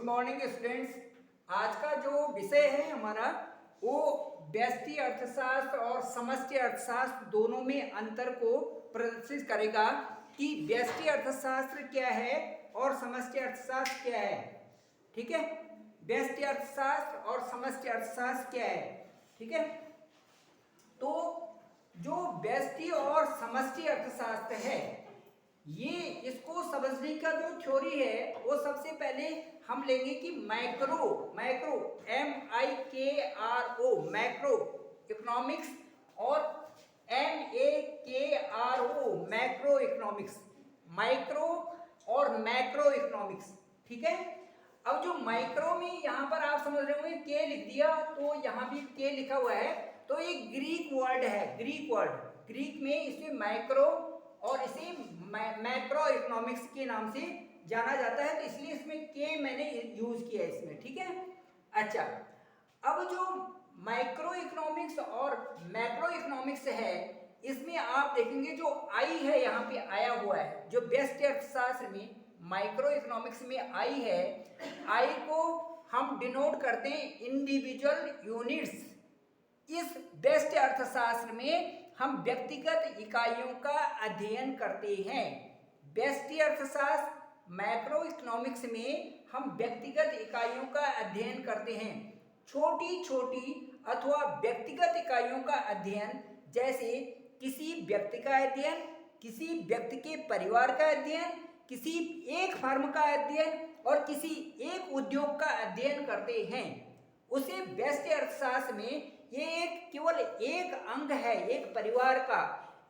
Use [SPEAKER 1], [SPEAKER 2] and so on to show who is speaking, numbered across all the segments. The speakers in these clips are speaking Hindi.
[SPEAKER 1] Morning students. आज का जो विषय है हमारा वो व्यष्टि अर्थशास्त्र और समष्टि अर्थशास्त्र दोनों में अंतर को प्रदर्शित करेगा कि व्यष्टि अर्थशास्त्र क्या है और समष्टि अर्थशास्त्र क्या है। ठीक है, व्यष्टि अर्थशास्त्र और समष्टि अर्थशास्त्र क्या है। ठीक है, तो जो व्यष्टि और समष्टि अर्थशास्त्र है ये इसको समझने का जो थ्योरी है वो सबसे पहले हम लेंगे कि मैक्रो MIKRO मैक्रो इकोनॉमिक्स और MAKRO मैक्रो इकोनॉमिक्स, माइक्रो और मैक्रो इकोनॉमिक्स। ठीक है, अब जो माइक्रो में यहाँ पर आप समझ रहे होंगे के लिख दिया तो यहाँ भी के लिखा हुआ है, तो ये ग्रीक वर्ड है, ग्रीक वर्ड, ग्रीक में इसे माइक्रो और इसे मैक्रो इकोनॉमिक्स के नाम से जाना जाता है, तो इसलिए इसमें के मैंने यूज किया है इसमें। ठीक है, अच्छा, अब जो माइक्रो इकोनॉमिक्स और मैक्रो इकोनॉमिक्स है इसमें आप देखेंगे जो आई है यहाँ पे आया हुआ है, जो व्यष्टि अर्थशास्त्र में माइक्रो इकोनॉमिक्स में आई है, आई को हम डिनोट करते हैं इंडिविजुअल यूनिट्स। इस व्यष्टि अर्थशास्त्र में हम व्यक्तिगत इकाइयों का अध्ययन करते हैं। व्यष्टि अर्थशास्त्र मैक्रो इकोनॉमिक्स में हम व्यक्तिगत इकाइयों का अध्ययन करते हैं। छोटी छोटी अथवा व्यक्तिगत इकाइयों का अध्ययन, जैसे किसी व्यक्ति का अध्ययन, किसी व्यक्ति के परिवार का अध्ययन, किसी एक फर्म का अध्ययन और किसी एक उद्योग का अध्ययन करते हैं, उसे व्यष्टि अर्थशास्त्र में ये एक केवल एक अंग है, एक परिवार का,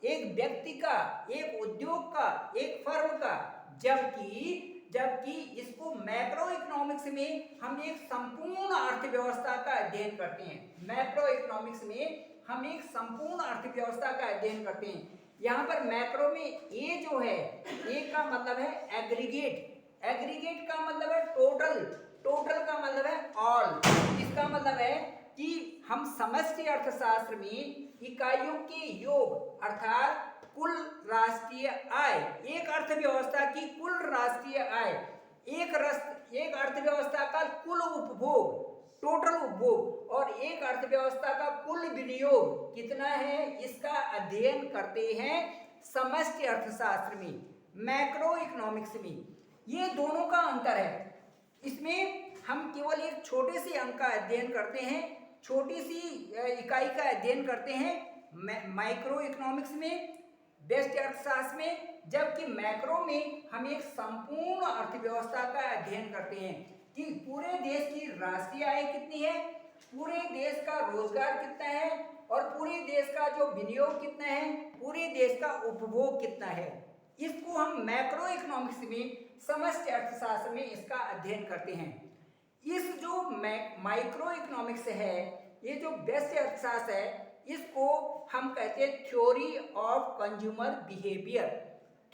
[SPEAKER 1] एक व्यक्ति का, एक उद्योग का, एक फर्म का, जबकि इसको मैक्रो इकोनॉमिक्स में हम एक संपूर्ण अर्थव्यवस्था का अध्ययन करते हैं। मैक्रो इकोनॉमिक्स में हम एक संपूर्ण अर्थव्यवस्था का अध्ययन करते हैं। यहाँ पर मैक्रो में ए जो है, ए का मतलब है एग्रीगेट, एग्रीगेट का मतलब है टोटल, टोटल का मतलब है ऑल। इसका मतलब है कि हम समष्टि अर्थशास्त्र में इकाइयों के योग अर्थात कुल राष्ट्रीय आय, एक अर्थव्यवस्था की कुल राष्ट्रीय आय, एक अर्थव्यवस्था का कुल उपभोग, टोटल उपभोग और एक अर्थव्यवस्था का कुल विनियोग कितना है, इसका अध्ययन करते हैं समष्टि अर्थशास्त्र में, मैक्रो इकोनॉमिक्स में। ये दोनों का अंतर है। इसमें हम केवल एक छोटे से अंक का अध्ययन करते हैं, छोटी सी इकाई का अध्ययन करते हैं माइक्रो इकोनॉमिक्स में, व्यष्टि अर्थशास्त्र में, जबकि मैक्रो में हम एक संपूर्ण अर्थव्यवस्था का अध्ययन करते हैं कि पूरे देश की राष्ट्रीय आय कितनी है, पूरे देश का रोजगार कितना है और पूरे देश का जो विनियोग कितना है, पूरे देश का उपभोग कितना है। इसको हम मैक्रो इकोनॉमिक्स में, समष्टि अर्थशास्त्र में इसका अध्ययन करते हैं। इस जो माइक्रो इकोनॉमिक्स है, ये जो व्यष्टि अर्थशास्त्र है, इसको हम कहते हैं theory of consumer behaviour,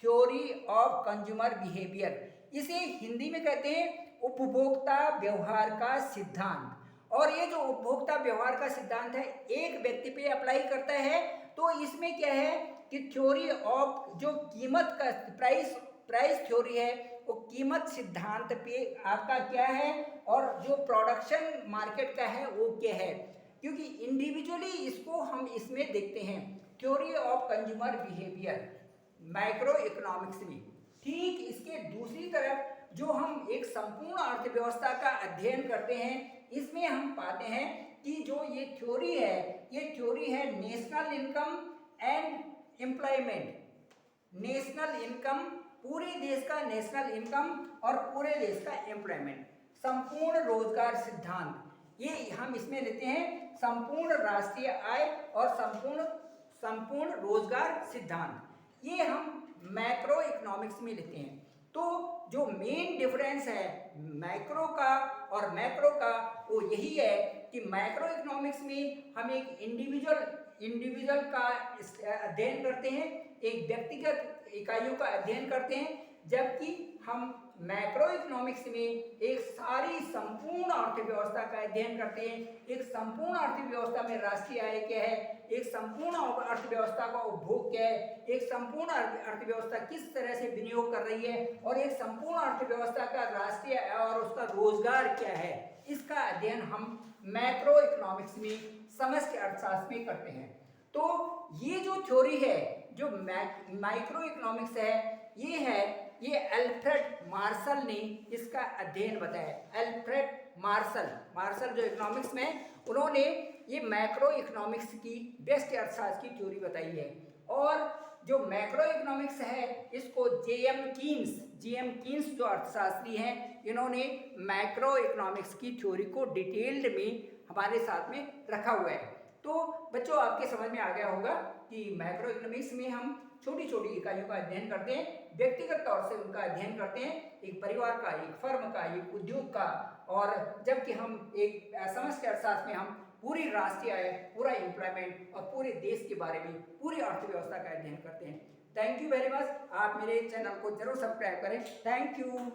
[SPEAKER 1] theory of consumer behaviour. इसे हिंदी में कहते हैं उपभोक्ता व्यवहार का सिद्धांत। और ये जो उपभोक्ता व्यवहार का सिद्धांत है एक व्यक्ति पे अप्लाई करता है, तो इसमें क्या है कि थ्योरी ऑफ जो कीमत का प्राइस थ्योरी है वो कीमत सिद्धांत पे आपका क्या है, और जो प्रोडक्शन मार्केट का है वो क्या है, क्योंकि इंडिविजुअली इसको हम इसमें देखते हैं theory of consumer behaviour micro economics में। ठीक इसके दूसरी तरफ जो हम एक संपूर्ण अर्थव्यवस्था का अध्ययन करते हैं, इसमें हम पाते हैं कि जो ये थ्योरी है national income and employment, national income, पूरे देश का नेशनल इनकम और पूरे देश का एम्प्लॉयमेंट, संपूर्ण रोजगार सिद्धांत, ये हम इसमें लेते हैं संपूर्ण राष्ट्रीय आय और संपूर्ण रोजगार सिद्धांत, ये हम मैक्रो इकोनॉमिक्स में लेते हैं। तो जो मेन डिफरेंस है मैक्रो का और मैक्रो का वो यही है कि मैक्रो इकोनॉमिक्स में हम एक इंडिविजुअल का अध्ययन करते हैं, एक व्यक्तिगत इकाइयों का अध्ययन करते हैं, जबकि हम मैक्रो इकोनॉमिक्स में एक सारी संपूर्ण अर्थव्यवस्था का अध्ययन करते हैं। एक संपूर्ण अर्थव्यवस्था में राष्ट्रीय आय क्या है, एक संपूर्ण अर्थव्यवस्था का उपभोग क्या है, एक संपूर्ण अर्थव्यवस्था किस तरह से विनियोग कर रही है और एक संपूर्ण अर्थव्यवस्था का राष्ट्रीय आय और उसका रोजगार क्या है, इसका अध्ययन हम मैक्रो इकोनॉमिक्स में समष्टि अर्थशास्त्र में करते हैं। तो ये जो थ्योरी है, जो माइक्रो इकोनॉमिक्स है, ये अल्फ्रेड मार्शल ने इसका अध्ययन बताया। अल्फ्रेड मार्शल जो इकोनॉमिक्स में, उन्होंने ये मैक्रो इकोनॉमिक्स की व्यष्टि अर्थशास्त्र की थ्योरी बताई है। और जो मैक्रो इकोनॉमिक्स है, इसको जेएम कीन्स जो अर्थशास्त्री हैं, इन्होंने मैक्रो इकोनॉमिक्स की थ्योरी को डिटेल्ड में हमारे साथ में रखा हुआ है। तो बच्चों, आपके समझ में आ गया होगा कि मैक्रो इकोनॉमिक्स में हम छोटी छोटी इकाइयों का अध्ययन करते हैं, व्यक्तिगत तौर से उनका अध्ययन करते हैं, एक परिवार का, एक फर्म का, एक उद्योग का। और जबकि हम एक समष्टि अर्थशास्त्र में हम पूरी राष्ट्रीय आय, पूरा एम्प्लॉयमेंट और पूरे देश के बारे में, पूरी अर्थव्यवस्था का अध्ययन करते हैं। Thank you very much. आप मेरे चैनल को जरूर सब्सक्राइब करें। Thank you.